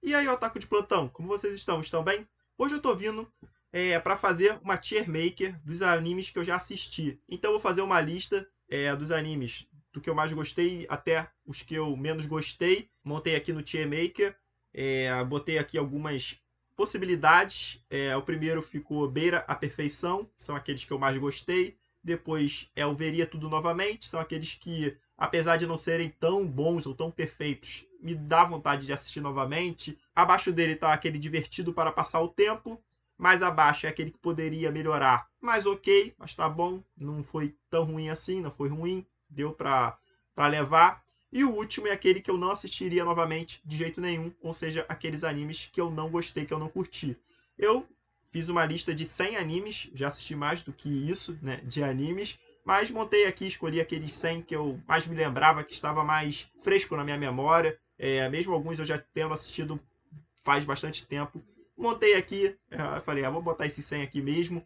E aí, Otaku de plantão, como vocês estão? Estão bem? Hoje eu tô vindo para fazer uma tier maker dos animes que eu já assisti. Então eu vou fazer uma lista dos animes do que eu mais gostei até os que eu menos gostei. Montei aqui no tier maker, botei aqui algumas possibilidades. O primeiro ficou Beira a Perfeição, são aqueles que eu mais gostei. Depois o Veria Tudo Novamente, são aqueles que, apesar de não serem tão bons ou tão perfeitos, me dá vontade de assistir novamente. Abaixo dele está aquele divertido para passar o tempo. Mais abaixo é aquele que poderia melhorar, mas ok, mas tá bom. Não foi tão ruim assim, não foi ruim. Deu para levar. E o último é aquele que eu não assistiria novamente de jeito nenhum, ou seja, aqueles animes que eu não gostei, que eu não curti. Eu fiz uma lista de 100 animes, já assisti mais do que isso, né, de animes, mas montei aqui, escolhi aqueles 100 que eu mais me lembrava, que estava mais fresco na minha memória, mesmo alguns eu já tendo assistido faz bastante tempo. Montei aqui, falei, vou botar esses 100 aqui mesmo,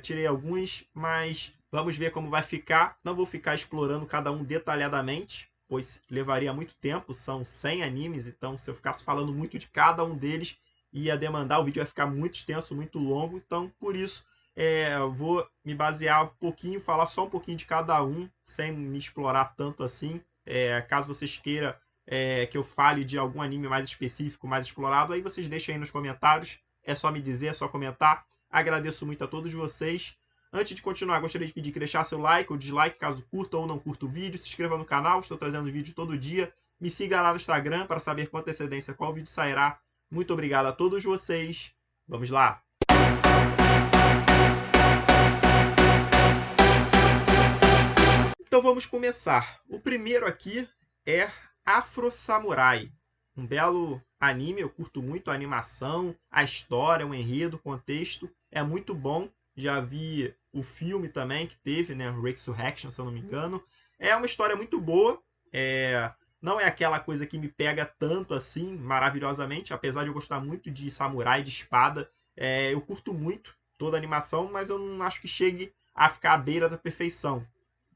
tirei alguns, mas vamos ver como vai ficar. Não vou ficar explorando cada um detalhadamente, pois levaria muito tempo, são 100 animes, então se eu ficasse falando muito de cada um deles, ia demandar, o vídeo ia ficar muito extenso, muito longo, então por isso vou me basear um pouquinho, falar só um pouquinho de cada um, sem me explorar tanto assim. Caso vocês queiram que eu fale de algum anime mais específico, mais explorado, aí vocês deixem aí nos comentários, é só me dizer, é só comentar. Agradeço muito a todos vocês. Antes de continuar, gostaria de pedir que deixasse seu like ou dislike, caso curta ou não curta o vídeo. Se inscreva no canal, estou trazendo vídeo todo dia. Me siga lá no Instagram para saber com antecedência qual vídeo sairá. Muito obrigado a todos vocês. Vamos lá! Então vamos começar. O primeiro aqui é Afro Samurai. Um belo anime, eu curto muito a animação, a história, o enredo, o contexto. É muito bom. Já vi o filme também que teve, né? Resurrection, se eu não me engano. É uma história muito boa. Não é aquela coisa que me pega tanto assim, maravilhosamente. Apesar de eu gostar muito de samurai, de espada. Eu curto muito toda a animação, mas eu não acho que chegue a ficar à beira da perfeição.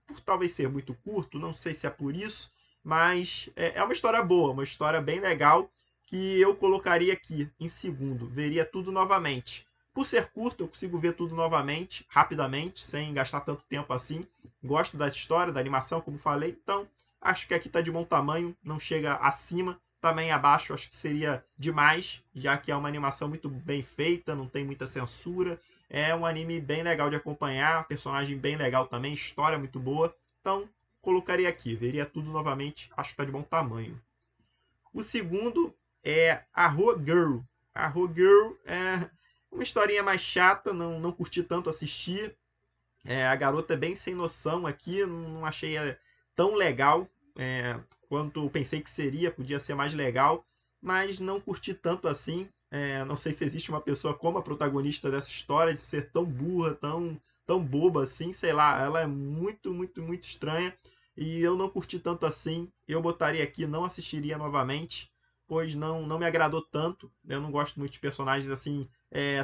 Por talvez ser muito curto, não sei se é por isso, mas é uma história boa, uma história bem legal, que eu colocaria aqui em segundo, veria tudo novamente. Por ser curto, eu consigo ver tudo novamente, rapidamente, sem gastar tanto tempo assim. Gosto da história, da animação, como falei, então acho que aqui está de bom tamanho, não chega acima, também abaixo acho que seria demais, já que é uma animação muito bem feita, não tem muita censura. É um anime bem legal de acompanhar, personagem bem legal também, história muito boa. Então, colocaria aqui, veria tudo novamente, acho que está de bom tamanho. O segundo é Arrow Girl. Arrow Girl é uma historinha mais chata, não curti tanto assistir. A garota é bem sem noção aqui, não achei tão legal quanto pensei que seria, podia ser mais legal, mas não curti tanto assim. Não sei se existe uma pessoa como a protagonista dessa história, de ser tão burra, tão boba assim, sei lá, ela é muito, muito, muito estranha e eu não curti tanto assim. Eu botaria aqui, não assistiria novamente, pois não me agradou tanto. Eu não gosto muito de personagens assim,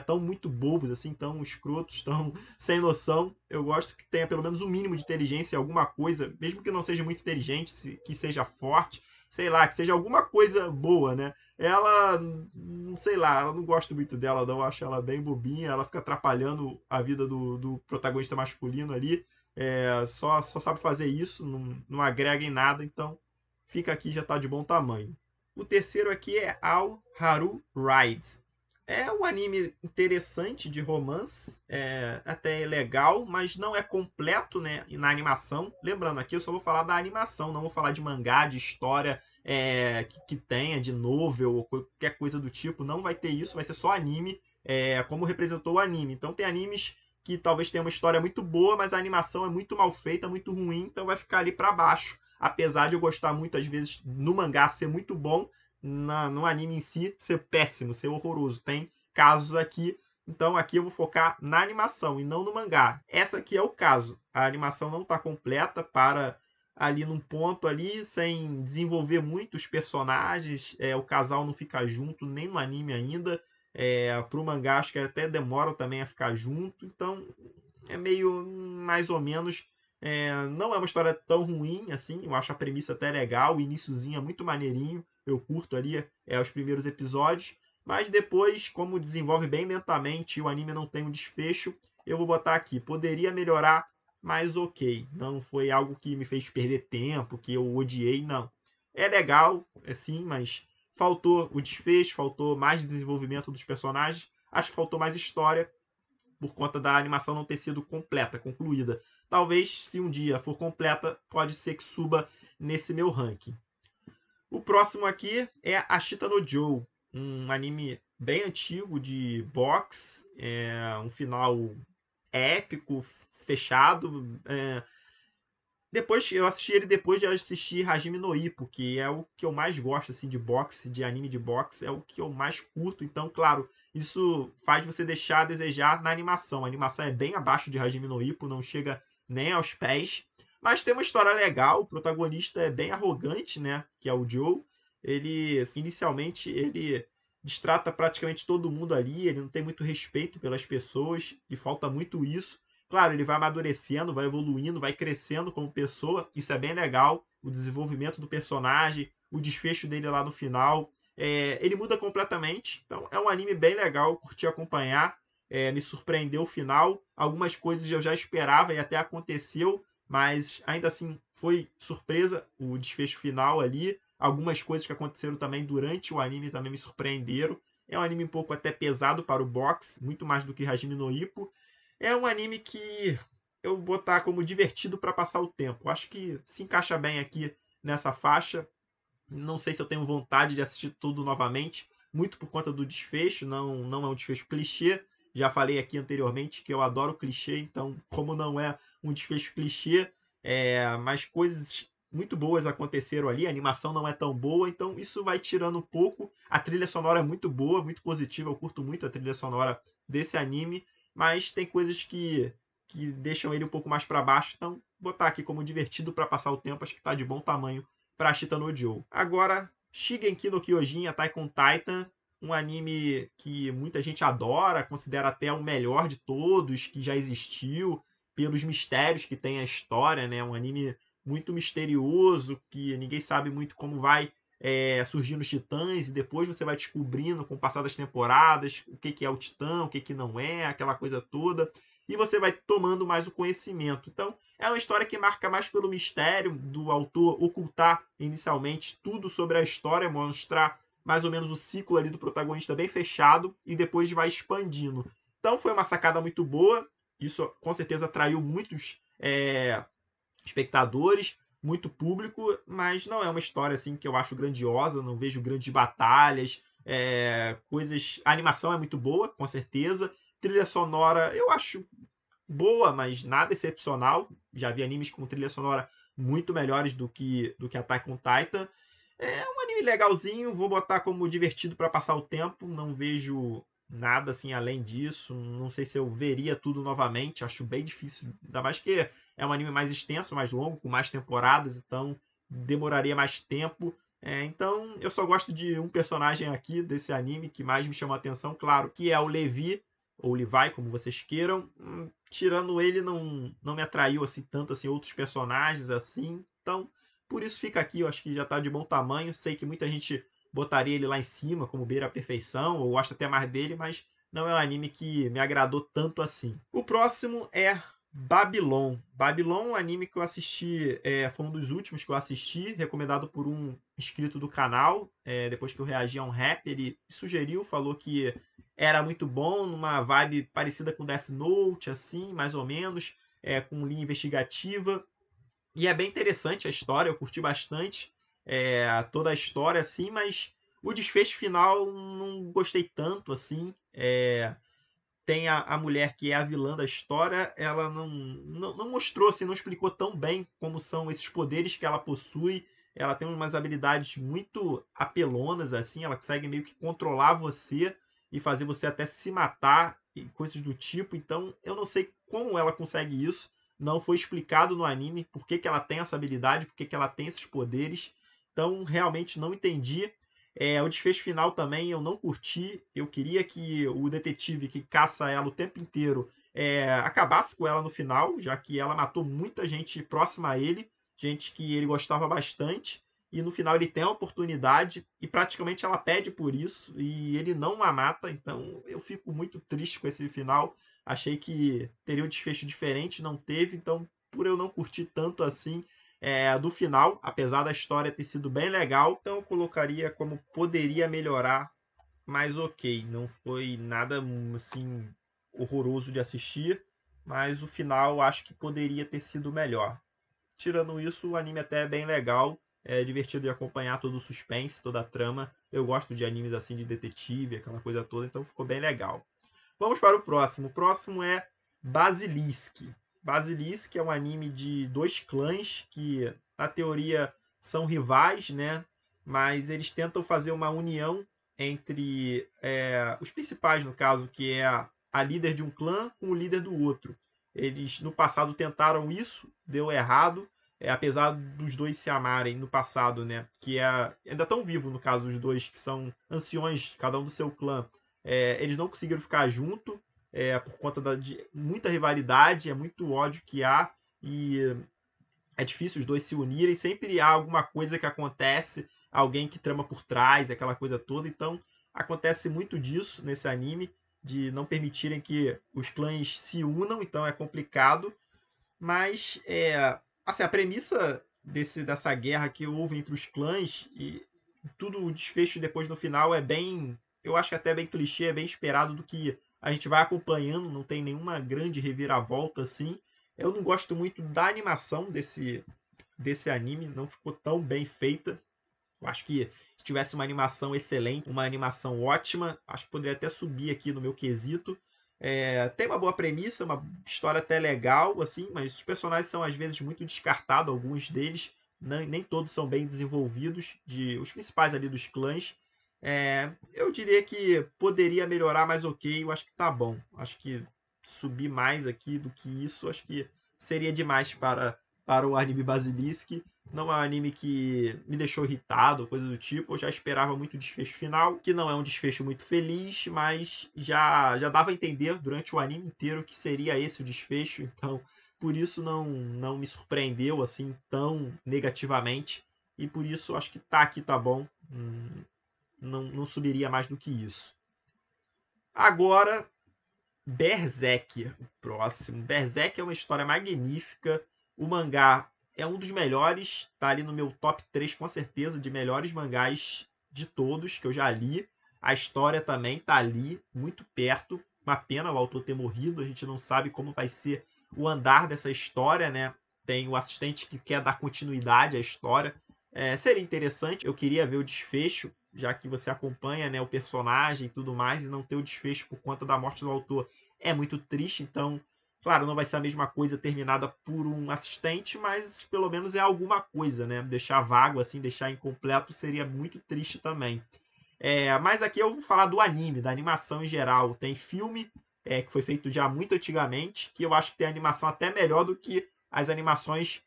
tão muito bobos, assim, tão escrotos, tão sem noção. Eu gosto que tenha pelo menos um mínimo de inteligência, alguma coisa, mesmo que não seja muito inteligente, que seja forte, sei lá, que seja alguma coisa boa, né? Ela, sei lá, eu não gosto muito dela, não. Eu acho ela bem bobinha, ela fica atrapalhando a vida do protagonista masculino ali. Só sabe fazer isso, não agrega em nada, então fica aqui, já tá de bom tamanho. O terceiro aqui é Ao Haru Ride. É um anime interessante de romance, até legal, mas não é completo, né, na animação. Lembrando, aqui eu só vou falar da animação, não vou falar de mangá, de história que tenha, de novel ou qualquer coisa do tipo. Não vai ter isso, vai ser só anime, como representou o anime. Então tem animes que talvez tenham uma história muito boa, mas a animação é muito mal feita, muito ruim, então vai ficar ali para baixo. Apesar de eu gostar muito, às vezes, no mangá ser muito bom, no anime em si ser péssimo, ser horroroso. Tem casos aqui, então aqui eu vou focar na animação e não no mangá. Essa aqui é o caso. A animação não está completa, para ali num ponto ali, sem desenvolver muito os personagens. O casal não fica junto nem no anime ainda. Para o mangá acho que até demoram também a ficar junto. Então é meio mais ou menos. Não é uma história tão ruim assim. Eu acho a premissa até legal. O iniciozinho é muito maneirinho. eu curto ali os primeiros episódios, mas depois, como desenvolve bem lentamente e o anime não tem um desfecho, eu vou botar aqui, poderia melhorar, mas ok, não foi algo que me fez perder tempo, que eu odiei, não. É legal, sim, mas faltou o desfecho, faltou mais desenvolvimento dos personagens, acho que faltou mais história, por conta da animação não ter sido completa, concluída. Talvez, se um dia for completa, pode ser que suba nesse meu ranking. O próximo aqui é Ashita no Joe, um anime bem antigo de boxe, um final épico, fechado. Depois eu assisti ele depois de assistir Hajime no Ippo, que é o que eu mais gosto assim de boxe, de anime de boxe, é o que eu mais curto. Então, claro, isso faz você deixar a desejar na animação. A animação é bem abaixo de Hajime no Ippo, não chega nem aos pés, mas tem uma história legal. O protagonista é bem arrogante, né, que é o Joe. Ele inicialmente ele destrata praticamente todo mundo ali, ele não tem muito respeito pelas pessoas, e falta muito isso. Claro, ele vai amadurecendo, vai evoluindo, vai crescendo como pessoa. Isso é bem legal. O desenvolvimento do personagem, o desfecho dele lá no final. Ele muda completamente. Então é um anime bem legal, curti acompanhar. Me surpreendeu o final. Algumas coisas eu já esperava e até aconteceu, mas ainda assim foi surpresa o desfecho final ali. Algumas coisas que aconteceram também durante o anime também me surpreenderam. É um anime um pouco até pesado para o boxe, muito mais do que Hajime no Ippo. É um anime que eu vou botar como divertido para passar o tempo. Acho que se encaixa bem aqui nessa faixa. Não sei se eu tenho vontade de assistir tudo novamente, muito por conta do desfecho, não é um desfecho clichê. Já falei aqui anteriormente que eu adoro clichê, então, como não é um desfecho clichê, mas coisas muito boas aconteceram ali, a animação não é tão boa, então isso vai tirando um pouco. A trilha sonora é muito boa, muito positiva, eu curto muito a trilha sonora desse anime, mas tem coisas que deixam ele um pouco mais para baixo, então botar aqui como divertido para passar o tempo, acho que está de bom tamanho para Ashita no Joe. Agora, Shingeki no Kyojin, Attack on Titan, um anime que muita gente adora, considera até o melhor de todos que já existiu, pelos mistérios que tem a história, né? Um anime muito misterioso, que ninguém sabe muito como vai surgir nos titãs, e depois você vai descobrindo com o passar das temporadas o que é o titã, o que não é, aquela coisa toda, e você vai tomando mais o conhecimento. Então, é uma história que marca mais pelo mistério do autor ocultar inicialmente tudo sobre a história, mostrar mais ou menos o ciclo ali do protagonista bem fechado e depois vai expandindo. Então foi uma sacada muito boa, isso com certeza atraiu muitos espectadores, muito público, mas não é uma história assim que eu acho grandiosa, não vejo grandes batalhas, coisas. A animação é muito boa, com certeza. Trilha sonora eu acho boa, mas nada excepcional. Já vi animes com trilha sonora muito melhores do que Attack on Titan. É um anime legalzinho, vou botar como divertido para passar o tempo. Não vejo nada assim além disso. Não sei se eu veria tudo novamente. Acho bem difícil, ainda mais que é um anime mais extenso, mais longo, com mais temporadas, então demoraria mais tempo. Então eu só gosto de um personagem aqui desse anime que mais me chamou a atenção, claro, que é o Levi, ou Levi, como vocês queiram. Tirando ele, não me atraiu assim tanto assim outros personagens assim. Então, por isso fica aqui, eu acho que já está de bom tamanho. Sei que muita gente botaria ele lá em cima, como beira a perfeição, ou gosta até mais dele, mas não é um anime que me agradou tanto assim. O próximo é Babylon. Babylon é um anime que eu assisti, foi um dos últimos que eu assisti, recomendado por um inscrito do canal. Depois que eu reagi a um rap, ele sugeriu, falou que era muito bom, numa vibe parecida com Death Note, assim, mais ou menos, com linha investigativa. E é bem interessante a história, eu curti bastante toda a história, assim, mas o desfecho final não gostei tanto, assim. Tem a mulher que é a vilã da história, ela não mostrou, assim, não explicou tão bem como são esses poderes que ela possui. Ela tem umas habilidades muito apelonas, assim, ela consegue meio que controlar você e fazer você até se matar e coisas do tipo. Então, eu não sei como ela consegue isso. Não foi explicado no anime por que ela tem essa habilidade, por que ela tem esses poderes. Então, realmente não entendi. O desfecho final também eu não curti. Eu queria que o detetive que caça ela o tempo inteiro acabasse com ela no final, já que ela matou muita gente próxima a ele, gente que ele gostava bastante. e no final ele tem a oportunidade e praticamente ela pede por isso e ele não a mata, então eu fico muito triste com esse final. Achei que teria um desfecho diferente, não teve, então por eu não curtir tanto assim do final, apesar da história ter sido bem legal, então eu colocaria como poderia melhorar, mas ok, não foi nada assim horroroso de assistir, mas o final acho que poderia ter sido melhor. Tirando isso, o anime até é bem legal, é divertido de acompanhar todo o suspense, toda a trama. Eu gosto de animes assim de detetive, aquela coisa toda, então ficou bem legal. Vamos para o próximo. O próximo é Basilisk. Basilisk é um anime de dois clãs que, na teoria, são rivais, né? Mas eles tentam fazer uma união entre os principais, no caso, que é a líder de um clã com o líder do outro. Eles, no passado, tentaram isso, deu errado. Apesar dos dois se amarem no passado, né? Que ainda estão vivos, no caso, os dois, que são anciões, cada um do seu clã. Eles não conseguiram ficar junto por conta de muita rivalidade, é muito ódio que há e é difícil os dois se unirem. Sempre há alguma coisa que acontece, alguém que trama por trás, aquela coisa toda. Então acontece muito disso nesse anime, de não permitirem que os clãs se unam, então é complicado. Mas assim, a premissa dessa guerra que houve entre os clãs e tudo o desfecho depois no final é bem, eu acho que até bem clichê, é bem esperado do que a gente vai acompanhando, não tem nenhuma grande reviravolta assim. Eu não gosto muito da animação desse anime, não ficou tão bem feita. Eu acho que se tivesse uma animação excelente, uma animação ótima, acho que poderia até subir aqui no meu quesito. Tem uma boa premissa, uma história até legal, assim, mas os personagens são às vezes muito descartados, alguns deles, nem todos são bem desenvolvidos, os principais ali dos clãs. Eu diria que poderia melhorar, mas ok, eu acho que tá bom. Acho que subir mais aqui do que isso, acho que seria demais para o anime Basilisk. Não é um anime que me deixou irritado, coisa do tipo. Eu já esperava muito o desfecho final, que não é um desfecho muito feliz, mas já dava a entender durante o anime inteiro que seria esse o desfecho. Então, por isso não me surpreendeu assim tão negativamente. E por isso acho que tá aqui, tá bom. Não subiria mais do que isso. Agora, Berserk, o próximo. Berserk é uma história magnífica. O mangá é um dos melhores, tá ali no meu top 3 com certeza, de melhores mangás de todos que eu já li. A história também tá ali, muito perto. Uma pena o autor ter morrido, a gente não sabe como vai ser o andar dessa história, né? Tem o assistente que quer dar continuidade à história. Seria interessante, eu queria ver o desfecho, já que você acompanha, né, o personagem e tudo mais, e não ter o desfecho por conta da morte do autor é muito triste. Então, claro, não vai ser a mesma coisa terminada por um assistente, mas pelo menos é alguma coisa, né? Deixar vago, assim, deixar incompleto seria muito triste também. Mas aqui eu vou falar do anime, da animação em geral. Tem filme que foi feito já muito antigamente, que eu acho que tem animação até melhor do que as animações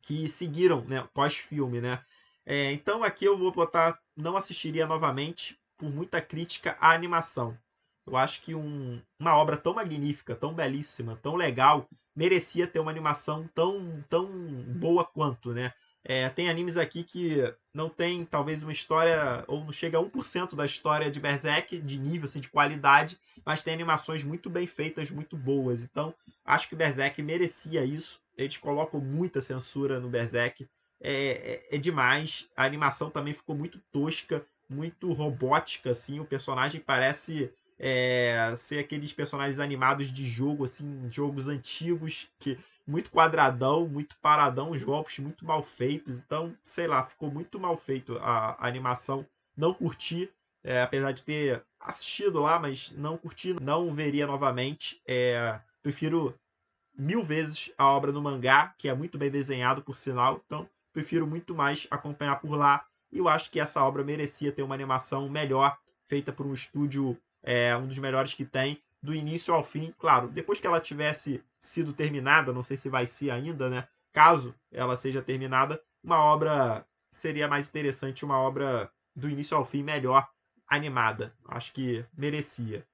que seguiram, né, pós-filme, né? Então aqui eu vou botar, não assistiria novamente por muita crítica à animação. Eu acho que uma obra tão magnífica, tão belíssima, tão legal, merecia ter uma animação tão boa quanto, né? Tem animes aqui que não tem talvez uma história, ou não chega a 1% da história de Berserk, de nível, assim, de qualidade, mas tem animações muito bem feitas, muito boas. Então, acho que Berserk merecia isso. Eles colocam muita censura no Berserk. É demais. A animação também ficou muito tosca, muito robótica, assim. O personagem parece ser aqueles personagens animados de jogo, assim, jogos antigos, que muito quadradão, muito paradão, os golpes muito mal feitos. Então, sei lá, ficou muito mal feito a animação. Não curti, apesar de ter assistido lá, mas não curti, não veria novamente. Prefiro 1000 vezes a obra no mangá, que é muito bem desenhado, por sinal. Então, prefiro muito mais acompanhar por lá. E eu acho que essa obra merecia ter uma animação melhor, feita por um estúdio, um dos melhores que tem, do início ao fim. Claro, depois que ela tivesse sido terminada, não sei se vai ser ainda, né? Caso ela seja terminada, uma obra seria mais interessante, uma obra do início ao fim melhor animada. Acho que merecia.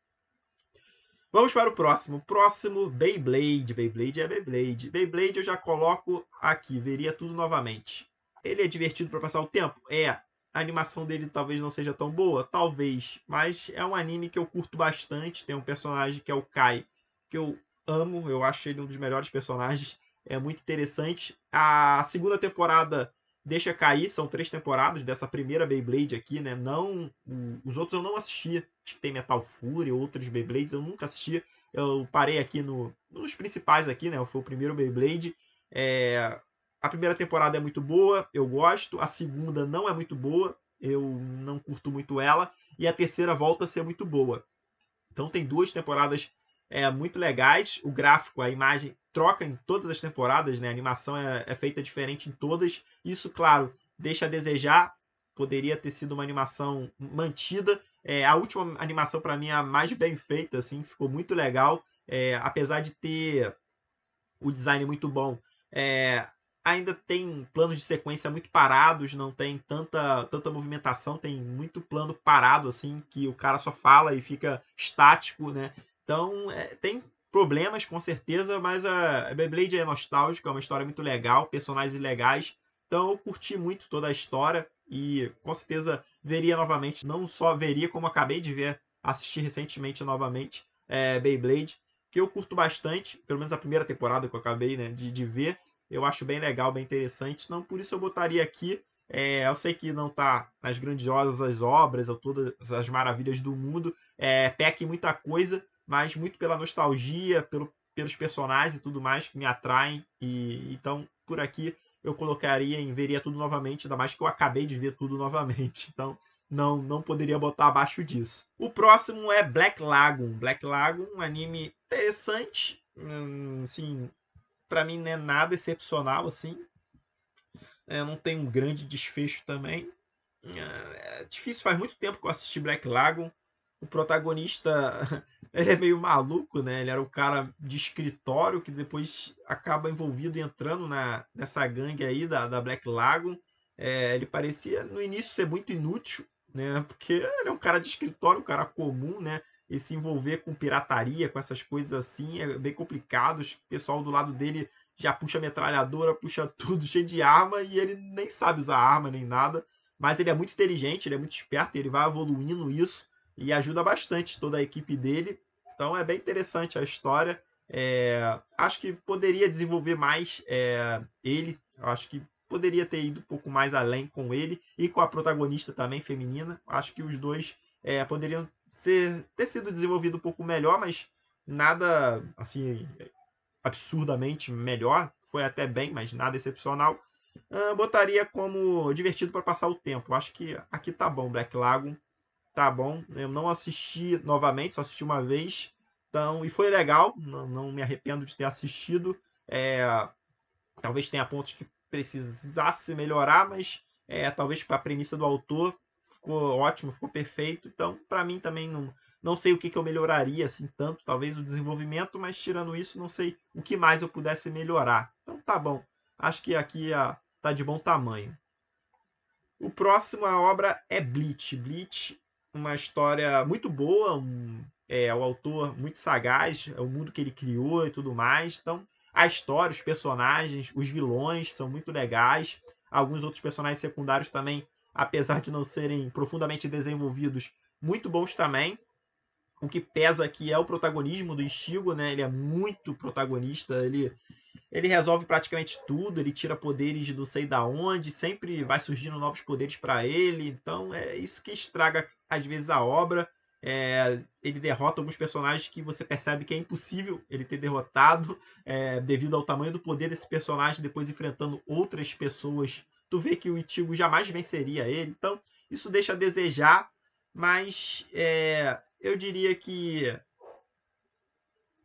Vamos para o próximo. Próximo, Beyblade. Beyblade é Beyblade. Beyblade eu já coloco aqui, veria tudo novamente. Ele é divertido para passar o tempo? É. A animação dele talvez não seja tão boa? Talvez. Mas é um anime que eu curto bastante. Tem um personagem que é o Kai, que eu amo. Eu acho ele um dos melhores personagens. É muito interessante. A segunda temporada deixa cair. São 3 temporadas dessa primeira Beyblade aqui, né? Não, os outros eu não assisti. Acho que tem Metal Fury, outros Beyblades eu nunca assisti. Eu parei aqui nos principais aqui, né? Foi o primeiro Beyblade. A primeira temporada é muito boa, eu gosto. A segunda não é muito boa, eu não curto muito ela. E a terceira volta a ser muito boa. Então tem 2 temporadas muito legais. O gráfico, a imagem troca em todas as temporadas, né? A animação é feita diferente em todas. Isso, claro, deixa a desejar. Poderia ter sido uma animação mantida. A última animação, para mim, é a mais bem feita, assim, ficou muito legal. Apesar de ter o design muito bom, ainda tem planos de sequência muito parados, não tem tanta movimentação, tem muito plano parado, assim, que o cara só fala e fica estático, né? Então, tem problemas, com certeza, mas a Beyblade é nostálgica, é uma história muito legal, personagens legais. Então, eu curti muito toda a história e, com certeza, veria novamente. Não só veria, como acabei de ver, assistir recentemente novamente, Beyblade, que eu curto bastante, pelo menos a primeira temporada que eu acabei, né, de ver. Eu acho bem legal, bem interessante. Então, por isso eu botaria aqui. Eu sei que não está nas grandiosas obras ou todas as maravilhas do mundo. Peca em muita coisa, mas muito pela nostalgia, pelos personagens e tudo mais que me atraem. E então, por aqui eu colocaria em veria tudo novamente, ainda mais que eu acabei de ver tudo novamente. Então, não poderia botar abaixo disso. O próximo é Black Lagoon. Black Lagoon, um anime interessante. Assim, para mim não é nada excepcional assim. Não tem um grande desfecho também. É difícil, faz muito tempo que eu assisti Black Lagoon. O protagonista ele é meio maluco, né? Ele era o cara de escritório que depois acaba envolvido e entrando nessa gangue aí da Black Lagoon. Ele parecia no início ser muito inútil, né? Porque ele é um cara de escritório, um cara comum, né? E se envolver com pirataria, com essas coisas assim, é bem complicado. O pessoal do lado dele já puxa metralhadora, puxa tudo cheio de arma e ele nem sabe usar arma nem nada. Mas ele é muito inteligente, ele é muito esperto, ele vai evoluindo isso e ajuda bastante toda a equipe dele. Então é bem interessante a história. Acho que poderia desenvolver mais ele. Acho que poderia ter ido um pouco mais além com ele e com a protagonista também feminina. Acho que os dois poderiam ter sido desenvolvido um pouco melhor, mas nada assim absurdamente melhor. Foi até bem, mas nada excepcional. Botaria como divertido para passar o tempo. Acho que aqui tá bom, Black Lagoon. Tá bom. Eu não assisti novamente, só assisti uma vez. Então, e foi legal. Não me arrependo de ter assistido. Talvez tenha pontos que precisasse melhorar, mas talvez para a premissa do autor ficou ótimo, ficou perfeito. Então, para mim também não sei o que eu melhoraria assim tanto. Talvez o desenvolvimento, mas tirando isso, não sei o que mais eu pudesse melhorar. Então, tá bom. Acho que aqui tá de bom tamanho. O próximo a obra é Bleach. Bleach, uma história muito boa, o autor muito sagaz, o mundo que ele criou e tudo mais. Então, a história, os personagens, os vilões são muito legais. Alguns outros personagens secundários também, apesar de não serem profundamente desenvolvidos, muito bons também. O que pesa aqui é o protagonismo do Ichigo, né? Ele é muito protagonista, ele resolve praticamente tudo, ele tira poderes de não sei da onde, sempre vai surgindo novos poderes para ele, então é isso que estraga às vezes a obra. Ele derrota alguns personagens que você percebe que é impossível ele ter derrotado, devido ao tamanho do poder desse personagem, depois enfrentando outras pessoas. Tu vê que o Ichigo jamais venceria ele, então isso deixa a desejar, mas eu diria que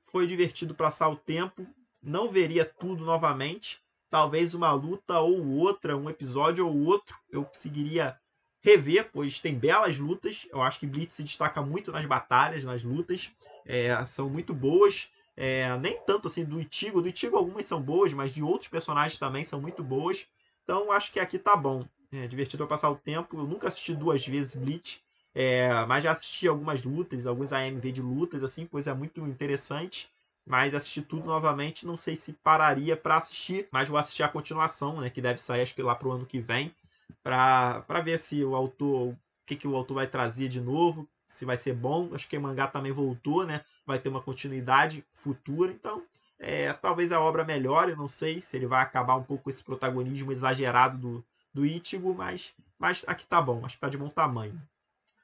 foi divertido passar o tempo. Não veria tudo novamente. Talvez uma luta ou outra, um episódio ou outro, eu conseguiria rever, pois tem belas lutas. Eu acho que Bleach se destaca muito nas batalhas, nas lutas. São muito boas. Nem tanto assim do Ichigo. Do Ichigo algumas são boas, mas de outros personagens também são muito boas. Então acho que aqui tá bom. Divertido para passar o tempo. Eu nunca assisti 2 vezes Bleach. Mas já assisti algumas lutas, alguns AMV de lutas, assim, pois é muito interessante. mas assistir tudo novamente, não sei se pararia para assistir, mas vou assistir a continuação, né, que deve sair acho que lá pro ano que vem, para ver se o autor, o que o autor vai trazer de novo, se vai ser bom. Acho que o mangá também voltou, né? Vai ter uma continuidade futura, então talvez a obra melhore. Eu não sei se ele vai acabar um pouco com esse protagonismo exagerado do Ichigo, mas aqui tá bom, acho que tá de bom tamanho.